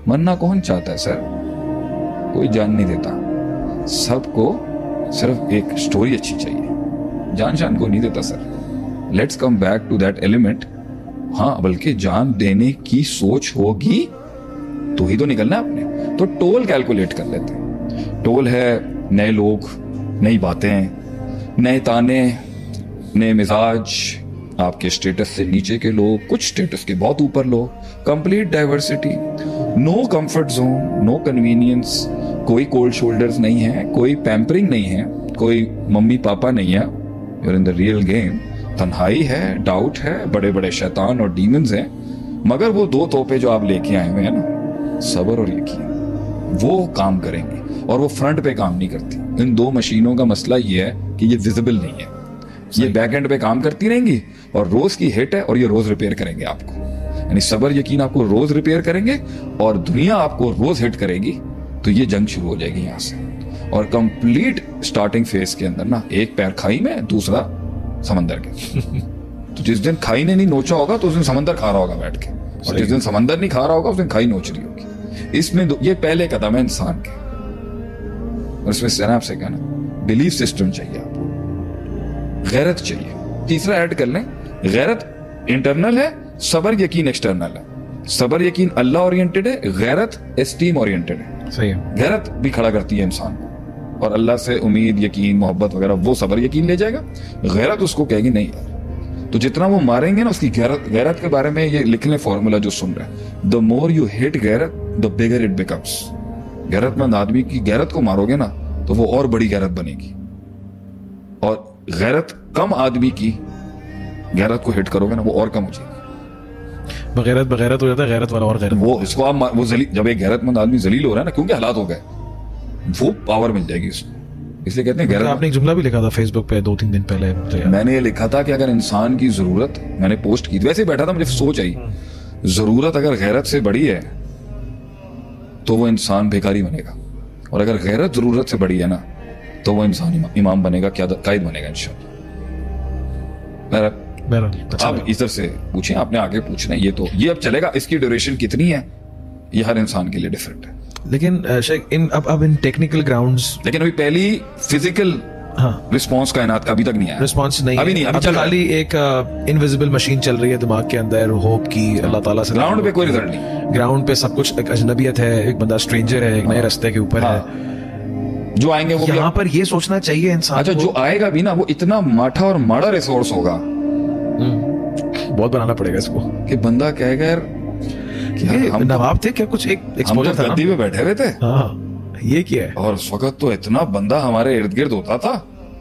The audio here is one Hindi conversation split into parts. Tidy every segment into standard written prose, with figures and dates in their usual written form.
मरना कौन चाहता है सर, कोई जान नहीं देता, सबको सिर्फ एक स्टोरी अच्छी चाहिए, जान शान को नहीं देता sir. Let's come back to that element. हाँ, बल्कि जान देने की सोच होगी तो ही तो निकलना है आपने। तो टोल कैलकुलेट कर लेते हैं। टोल है नए लोग, नई बातें, नए ताने, नए मिजाज, आपके स्टेटस से नीचे के लोग, कुछ स्टेटस के बहुत ऊपर लोग, complete diversity, no comfort zone, no convenience, कोई कोल्ड शोल्डर्स नहीं है, कोई पैम्परिंग नहीं है, कोई मम्मी पापा नहीं है, you're in the real game. तन्हाई है, डाउट है, बड़े बड़े शैतान और डीमंस हैं, मगर वो दो तोपे जो आप लेके आए हुए हैं ना, सब्र और यकीन, वो काम करेंगे और वो फ्रंट पे काम नहीं करती। इन दो मशीनों का मसला ये है कि ये विजिबल नहीं है, ये बैक एंड पे काम करती रहेंगी और रोज की हिट है और ये रोज रिपेयर करेंगे आपको। यानी सब्र यकीन आपको रोज रिपेयर करेंगे और दुनिया आपको रोज हिट करेगी। तो ये जंग शुरू हो जाएगी यहाँ से। और कंप्लीट स्टार्टिंग फेज के अंदर ना, एक पैर खाई में, दूसरा समंदर के। तो जिस दिन खाई ने नहीं नोचा होगा तो उस दिन समंदर खा रहा होगा बैठ के, और जिस दिन समंदर नहीं खा रहा होगा उस दिन खाई नोच रही होगी। इसमें ये पहले कदम है इंसान के। और इसमें सिनेप्स है ना, बिलीफ सिस्टम चाहिए आपको, गैरत चाहिए। तीसरा ऐड कर लें, गैरत इंटरनल है, सबर यकीन एक्सटर्नल है। सबर यकीन अल्लाह ओरिएंटेड है, गैरत एस्टीम ओरिएंटेड है। सही है। गैरत भी खड़ा करती है इंसान को, और अल्लाह से उम्मीद, यकीन, मोहब्बत वगैरह, वो सबर यकीन ले जाएगा। गैरत उसको कहेगी नहीं यार। तो जितना वो मारेंगे ना, उसकी गैरत के बारे में ये लिख लें फॉर्मूला जो सुन रहे हैं, द मोर यू हिट गैरत द बिगर इट बिकम्स। गैरतमंद आदमी की गैरत को मारोगे ना तो वो और बड़ी गैरत बनेगी, और गैरत कम आदमी की गैरत को हिट करोगे ना वो और कम हो जाएगी। बगैरत हो जाता है, गैरत वाला और गैरत। वो इसको आप वो जब एक गैरतमंद आदमी जलील हो रहा है ना, क्योंकि हालात हो गए, वो पावर मिल जाएगी उसको। इसलिए कहते हैं गैरत। आपने एक जुमला भी लिखा था फेसबुक पे 2-3 दिन पहले। मैंने ये लिखा था कि अगर इंसान की जरूरत, मैंने पोस्ट की, वैसे ही बैठा था, मुझे सोच आई, जरूरत अगर गैरत से बड़ी है तो वो इंसान भिखारी बनेगा, और अगर गैरत जरूरत से बड़ी है ना तो वो इंसान इमाम बनेगा, कायद बनेगा इंशाल्लाह। अब इधर से पूछें, आपने आगे पूछना है। ये अब चलेगा। इसकी ड्यूरेशन कितनी है ये हर इंसान के लिए डिफरेंट है। लेकिन अब इन टेक्निकल ग्राउंड्स, लेकिन अभी पहली फिजिकल रिस्पॉन्स कायनात का अभी तक नहीं आया। रिस्पॉन्स नहीं, अभी नहीं, अभी चल खाली एक इनविजिबल मशीन चल रही है दिमाग के अंदर, होप की, अल्लाह ताला से। ग्राउंड पे कोई रिजल्ट नहीं। ग्राउंड पे सब कुछ एक अजनबियत है, एक बंदा स्ट्रेंजर है, एक नए रास्ते के ऊपर है। जो आएंगे वो यहाँ पर ये सोचना चाहिए इंसान। अच्छा, जो आएगा भी ना वो इतना माठा और माड़ा रिसोर्स होगा, बहुत बनाना पड़ेगा इसको, कि बंदा कहेगा यार हम नवाब थे क्या, कुछ एक एक्सपोजर था, गद्दी पे बैठे हुए थे, ये क्या है। और उस वक्त तो इतना बंदा हमारे इर्द गिर्द होता था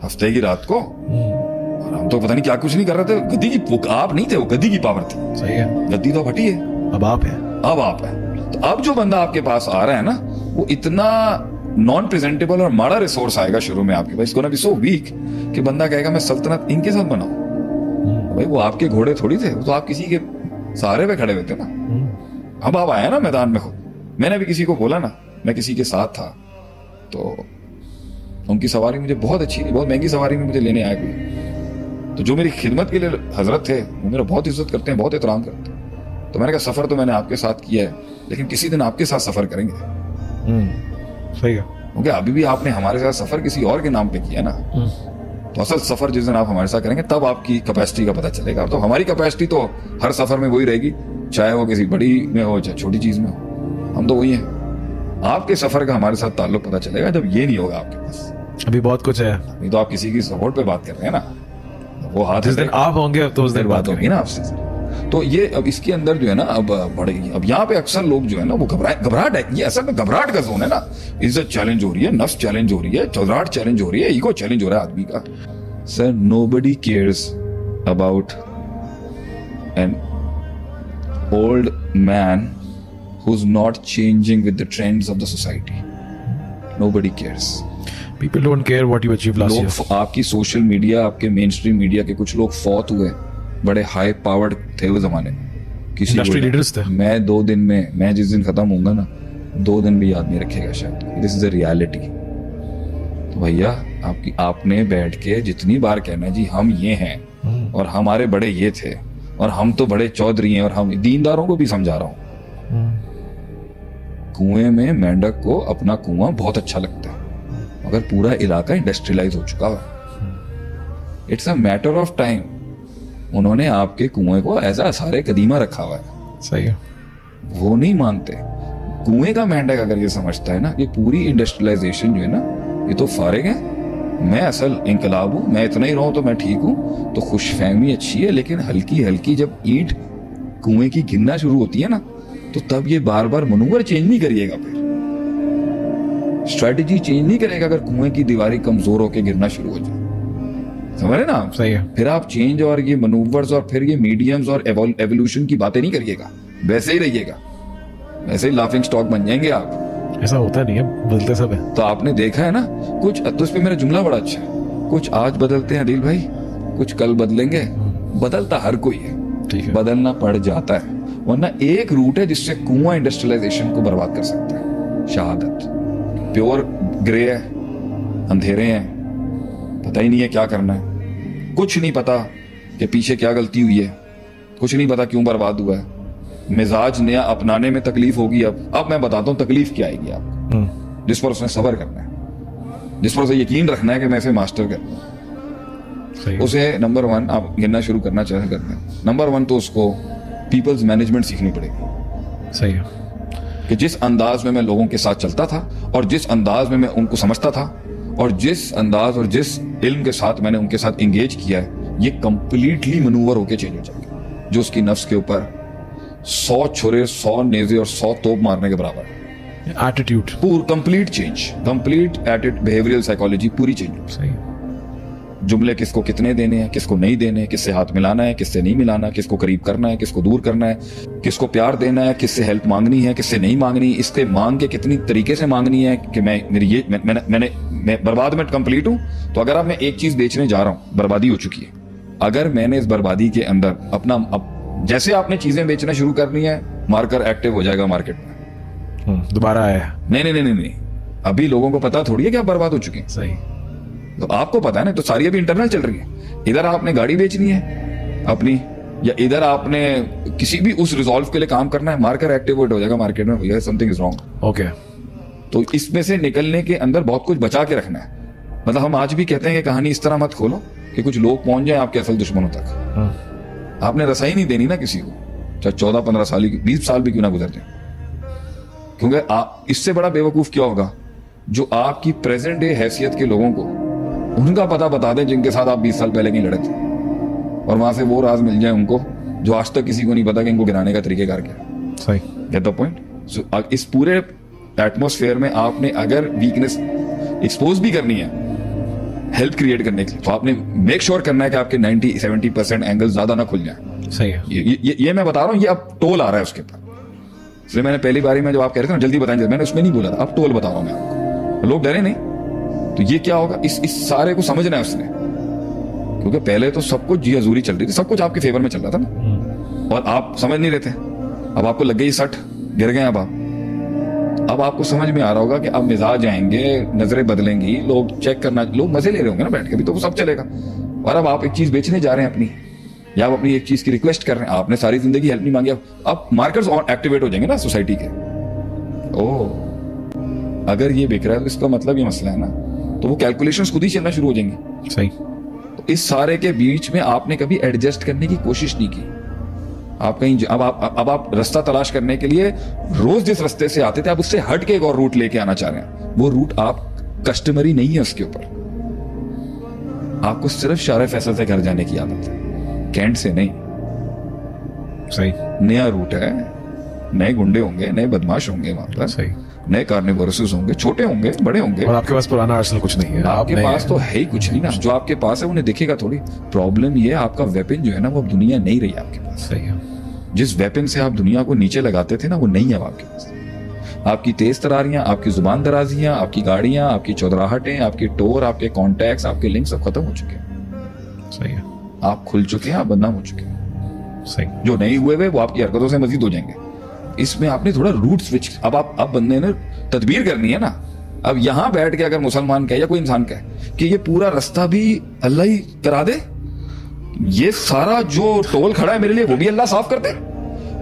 हफ्ते की रात को, और हम तो पता नहीं क्या कुछ नहीं कर रहे थे। गद्दी की आप नहीं थे, वो गद्दी की पावर थी। सही है। गद्दी तो हटी है, अब आप है। तो अब जो बंदा आपके पास आ रहा है ना, वो इतना नॉन प्रेजेंटेबल और माड़ा रिसोर्स आएगा शुरू में आपके पास, गोना बी सो वीक कि बंदा कहेगा मैं सल्तनत इनके साथ बनाऊं। भाई वो आपके घोड़े थोड़ी थे, वो तो आप किसी के सहारे पे खड़े हुए थे ना। अब आप आए ना मैदान में खुद। मैंने भी किसी को बोला ना, मैं किसी के साथ था, तो उनकी सवारी मुझे बहुत अच्छी थी, बहुत महंगी सवारी में मुझे लेने आए कोई, तो जो मेरी खिदमत के लिए हजरत थे वो मेरा बहुत इज्जत करते हैं, बहुत एहतराम करते हैं। तो मैंने कहा सफर तो मैंने आपके साथ किया है, लेकिन किसी दिन आपके साथ सफर करेंगे। सही है। क्योंकि अभी भी आपने हमारे साथ सफर किसी और के नाम पे किया ना, तो असल सफर जिस दिन आप हमारे साथ करेंगे तब आपकी कैपेसिटी का पता चलेगा। तो हमारी कैपेसिटी तो हर सफर में वही रहेगी, चाहे वो किसी बड़ी में हो चाहे छोटी चीज में हो, हम तो वही हैं। आपके सफर का हमारे साथ ताल्लुक पता चलेगा जब ये नहीं होगा आपके पास। अभी बहुत कुछ है, अभी तो आप किसी की सपोर्ट पे बात कर रहे हैं ना, वो हाथ जिस दिन आप होंगे तो उस दिन बात होगी ना आपसे। तो ये अब इसके अंदर जो है ना अब बढ़ेगी। अब यहाँ पे अक्सर लोग जो है ना वो घबराहट है, ये असल में घबराहट का जोन है ना। इज्जत चैलेंज हो रही है, नफ्स चैलेंज हो रही है, चौधराहट चैलेंज हो रही है, ईगो चैलेंज हो रहा है आदमी का। Sir, nobody cares about an old man who's not changing with the trends of the society. Nobody cares. People don't care what you achieved last year. आपकी सोशल मीडिया, आपके मेन स्ट्रीम मीडिया के कुछ लोग फौत हुए, बड़े हाई पावर्ड थे वो जमाने में, किसी इंडस्ट्री लीडर्स थे। मैं जिस दिन खत्म होऊंगा ना, 2 दिन भी याद नहीं रखेगा शायद। This is a reality. तो भैया आपने बैठ के जितनी बार कहना जी हम ये हैं और हमारे बड़े ये थे और हम तो बड़े चौधरी हैं, और हम दीनदारों को भी समझा रहा हूँ, कुएं में मेंढक को अपना कुआं बहुत अच्छा लगता है मगर पूरा इलाका इंडस्ट्रियलाइज हो चुका है। It's a matter of time, उन्होंने आपके कुएं को एज आसारे कदीमा रखा हुआ है। सही है। वो नहीं मानते। कुएं का मेंढक अगर ये समझता है ना कि पूरी इंडस्ट्रियलाइजेशन जो है ना ये तो फारिग है, मैं असल इंकलाब हूं, मैं इतना ही रहूं तो मैं ठीक हूं, तो खुशफहमी अच्छी है, लेकिन हल्की हल्की जब ईंट कुएं की गिरना शुरू होती है ना तो तब ये बार बार मनूवर चेंज नहीं करिएगा, फिर स्ट्रेटेजी चेंज नहीं करेगा अगर कुएं की दीवारें कमजोर होकर गिरना शुरू हो जाए। समझ रहे ना आप? सही है। फिर आप चेंज और ये मनूवर्स और फिर ये मीडियम्स और एवोल्यूशन की बातें नहीं करिएगा, वैसे ही रहिएगा, वैसे ही लाफिंग स्टॉक बन जाएंगे आप। ऐसा होता नहीं है, बदलते सब है। तो आपने देखा है ना कुछ, तो इस पे मेरा जुमला बड़ा अच्छा है, कुछ आज बदलते हैं दिल भाई, कुछ कल बदलेंगे। बदलता हर कोई है, ठीक है। बदलना पड़ जाता है, वरना एक रूट है जिससे कुआं इंडस्ट्रियलाइजेशन को बर्बाद कर सकता है, शहादत। प्योर ग्रे है, अंधेरे हैं, पता ही नहीं है क्या करना है, कुछ नहीं पता कि पीछे क्या गलती हुई है, कुछ नहीं पता क्यों बर्बाद हुआ है, मिजाज नया अपनाने में तकलीफ होगी। अब मैं बताता हूँ तकलीफ क्या आएगी आपको, जिस पर उसने सब्र करना है, जिस पर उसे यकीन रखना है कि मैं इसे मास्टर करूँ, उसे नंबर 1 आप गिनना शुरू करना चाहे करते हैं। नंबर 1 तो उसको पीपल्स मैनेजमेंट सीखनी पड़ेगी। सही है। कि जिस अंदाज में मैं लोगों के साथ चलता था और जिस अंदाज में मैं उनको समझता था और जिस अंदाज और जिस इल्म के साथ मैंने उनके साथ एंगेज किया है, ये कंप्लीटली मनूवर होकर चेंज हो जाएगा, जो उसकी नफ्स के ऊपर 100 छुरे, 100 नेज़े और 100 तोप मारने के बराबर है। एटीट्यूड पूरा complete change, complete attitude, behavioural psychology पूरी चेंज। सही। जुमले किसको कितने देने हैं, किसको नहीं देने, किससे हाथ मिलाना है, किससे नहीं मिलाना, किसको करीब करना है, किसको दूर करना है, किसको प्यार देना है, किससे हेल्प मांगनी है, किससे नहीं मांगनी, इससे मांग के कितनी तरीके से मांगनी है कि मैं बर्बाद में कंप्लीट हूं। तो अगर अब मैं एक चीज बेचने जा रहा हूं, बर्बादी हो चुकी है, अगर मैंने इस बर्बादी के अंदर अपना जैसे आपने चीजें बेचना शुरू करनी है, मार्कर एक्टिव हो जाएगा मार्केट में, दोबारा आया। नहीं, अभी लोगों को पता थोड़ी है कि आप बर्बाद हो चुके हैं। सही। तो आपको पता है ना, तो सारी अभी इंटरनल चल रही है। इधर आपने गाड़ी बेचनी है अपनी, या इधर आपने किसी भी उस रिजॉल्व के लिए काम करना है, मार्कर एक्टिवेट हो जाएगा मार्केट में, भैया समथिंग इज रॉन्ग। ओके। तो इसमें से निकलने के अंदर बहुत कुछ बचा के रखना है। मतलब हम आज भी कहते हैं कि कहानी इस तरह मत खोलो कि कुछ लोग पहुंच जाए आपके असल दुश्मनों तक। आपने रसाई नहीं देनी ना किसी को, चाहे 14-15 साल की 20 साल भी क्यों ना गुजर जाए, क्योंकि इससे बड़ा बेवकूफ क्या होगा जो आपकी प्रेजेंट डे हैसियत के लोगों को उनका पता बता दें जिनके साथ आप 20 साल पहले कहीं लड़े थे, और वहां से वो राज मिल जाए उनको जो आज तक किसी को नहीं पता कि इनको गिराने का तरीकेकार क्या है। सही। Get the point? सो इस पूरे एटमॉस्फेयर में आपने अगर वीकनेस एक्सपोज भी करनी है हेल्प क्रिएट करने के लिए, तो आपने मेक श्योर करना है कि आपके 90-70% एंगल ज्यादा ना खुल जाए। सही है। ये मैं बता रहा हूँ, ये अब टोल आ रहा है उसके ऊपर। इसलिए मैंने पहली बारी में जब आप कह रहे थे ना जल्दी बताएंगे, मैंने उसमें नहीं बोला था, अब टोल बता रहा हूँ मैं आपको, लोग डरे नहीं। तो ये क्या होगा, इस सारे को समझना है उसने, क्योंकि पहले तो सब कुछ जी हजूरी चल रही थी, सब कुछ आपके फेवर में चल रहा था ना, और आप समझ नहीं रहे थे। अब आपको लग गई सट, गिर गए अब आपको समझ में आ रहा होगा कि अब मिजाज आएंगे, नजरें बदलेंगी, लोग चेक करना, लोग मजे ले रहे होंगे ना बैठ के भी, तो वो सब चलेगा। और अब आप एक चीज बेचने जा रहे हैं अपनी, या आप अपनी एक चीज की रिक्वेस्ट कर रहे हैं, आपने सारी जिंदगी हेल्प नहीं मांगी, अब मार्कर्स एक्टिवेट हो जाएंगे ना सोसाइटी के। ओह, अगर ये बिक रहा है तो इसका मतलब ये मसला है ना, तो वो कैलकुलेशंस खुद ही चलना शुरू हो जाएंगे। सही। तो इस सारे के बीच में आपने कभी एडजस्ट करने की कोशिश नहीं की। आप कहीं अब आप रास्ता तलाश करने के लिए रोज जिस रास्ते से आते थे, आप उससे हट के एक और रूट लेके आना चाह रहे हैं। वो रूट आप कस्टमरी नहीं है उसके ऊपर, आपको सिर्फ शारे फैसल से घर जाने की आदत है, कैंट से नहीं। सही। नया रूट है, नए गुंडे होंगे, नए बदमाश होंगे वहां पर, सही। नए कार्निवोरस होंगे, छोटे होंगे, बड़े होंगे, और आपके पास पुराना आर्सेनल कुछ नहीं है। आपके पास तो है ही कुछ नहीं ना, जो आपके पास है उन्हें दिखेगा थोड़ी। प्रॉब्लम ये है आपका वेपन जो है ना, वो अब दुनिया नहीं रही आपके पास। सही है। जिस वेपन से आप दुनिया को नीचे लगाते थे ना, वो नहीं है आपके पास। आपकी तेज तरारियां, आपकी जुबान दराजियां, आपकी गाड़ियां, आपकी चौधराहटें, आपकी टोर, आपके कॉन्टैक्ट्स, आपके लिंक सब खत्म हो चुके हैं। सही है। आप खुल चुके हैं, आप बदनाम हो चुके हैं। सही। जो नहीं हुए वो आपकी हरकतों से मजीद हो जाएंगे। इसमें आपने थोड़ा रूट स्विच, अब बंदे ने तदबीर करनी है ना। अब यहां बैठ के अगर मुसलमान कहे या कोई इंसान कहे कि ये पूरा रास्ता भी अल्लाह ही करा दे, ये सारा जो टोल खड़ा है मेरे लिए वो भी अल्लाह साफ कर दे,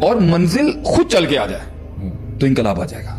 और मंजिल खुद चल के आ जाए, तो इनकलाब आ जाएगा।